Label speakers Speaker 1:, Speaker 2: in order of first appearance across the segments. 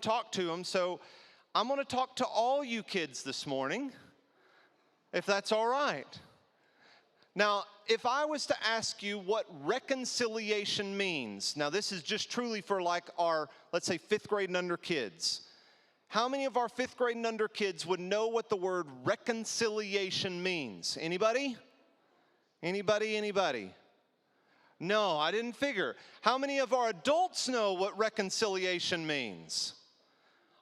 Speaker 1: talk to them. So I'm going to talk to all you kids this morning, if that's all right. Now, if I was to ask you what reconciliation means, now this is just truly for like our, let's say, 5th grade and under kids. How many of our 5th grade and under kids would know what the word reconciliation means? Anybody? Anybody? No, I didn't figure. How many of our adults know what reconciliation means?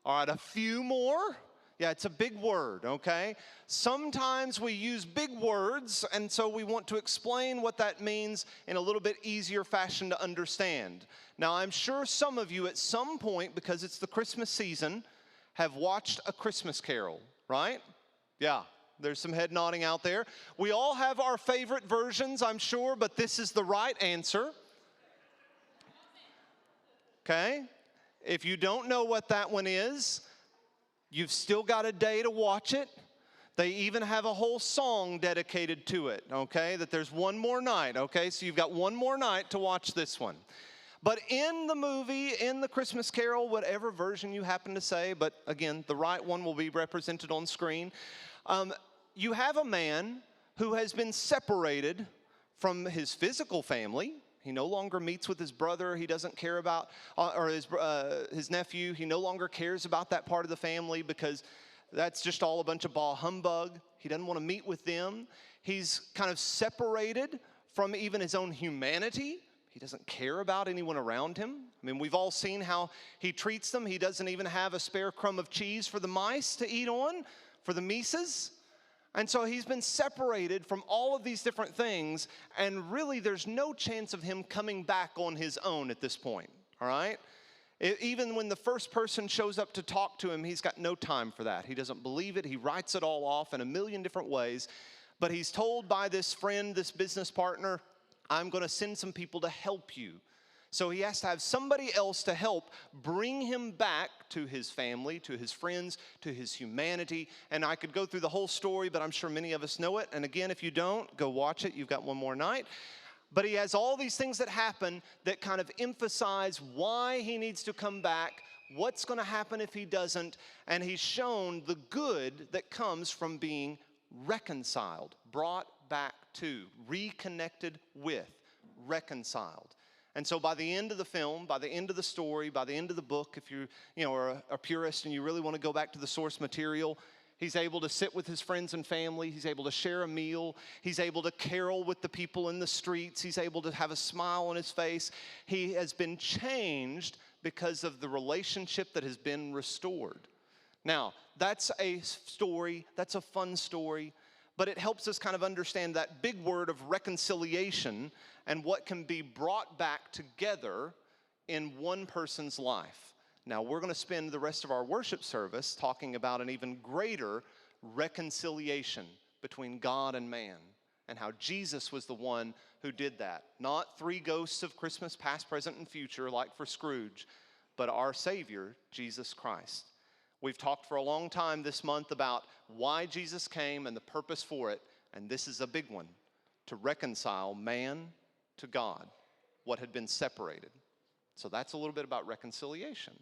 Speaker 1: All right, a few more. Yeah, it's a big word, okay? Sometimes we use big words, and so we want to explain what that means in a little bit easier fashion to understand. Now, I'm sure some of you at some point, because it's the Christmas season, have watched A Christmas Carol, right? Yeah, there's some head nodding out there. We all have our favorite versions, I'm sure, but this is the right answer. Okay? If you don't know what that one is, you've still got a day to watch it. They even have a whole song dedicated to it, okay? That there's one more night, okay? So you've got one more night to watch this one. But in the movie, in the Christmas Carol, whatever version you happen to say, but again, the right one will be represented on screen. You have a man who has been separated from his physical family. He no longer meets with his brother. He doesn't care about, or his nephew. He no longer cares about that part of the family because that's just all a bunch of bah humbug. He doesn't want to meet with them. He's kind of separated from even his own humanity. He doesn't care about anyone around him. I mean, we've all seen how he treats them. He doesn't even have a spare crumb of cheese for the mice to eat on, for the Mises. And so he's been separated from all of these different things, and really there's no chance of him coming back on his own at this point, all right? Even when the first person shows up to talk to him, he's got no time for that. He doesn't believe it. He writes it all off in a million different ways. But he's told by this friend, this business partner, I'm going to send some people to help you. So he has to have somebody else to help bring him back to his family, to his friends, to his humanity. And I could go through the whole story, but I'm sure many of us know it. And again, if you don't, go watch it. You've got one more night. But he has all these things that happen that kind of emphasize why he needs to come back, what's going to happen if he doesn't. And he's shown the good that comes from being reconciled, brought back to, reconnected with, reconciled. And so by the end of the film, by the end of the story, by the end of the book, if you are a purist and you really want to go back to the source material, he's able to sit with his friends and family. He's able to share a meal. He's able to carol with the people in the streets. He's able to have a smile on his face. He has been changed because of the relationship that has been restored. Now, that's a story. That's a fun story. But it helps us kind of understand that big word of reconciliation and what can be brought back together in one person's life. Now, we're going to spend the rest of our worship service talking about an even greater reconciliation between God and man and how Jesus was the one who did that. Not three ghosts of Christmas, past, present, and future like for Scrooge, but our Savior, Jesus Christ. We've talked for a long time this month about why Jesus came and the purpose for it, and this is a big one, to reconcile man to God, what had been separated. So that's a little bit about reconciliation.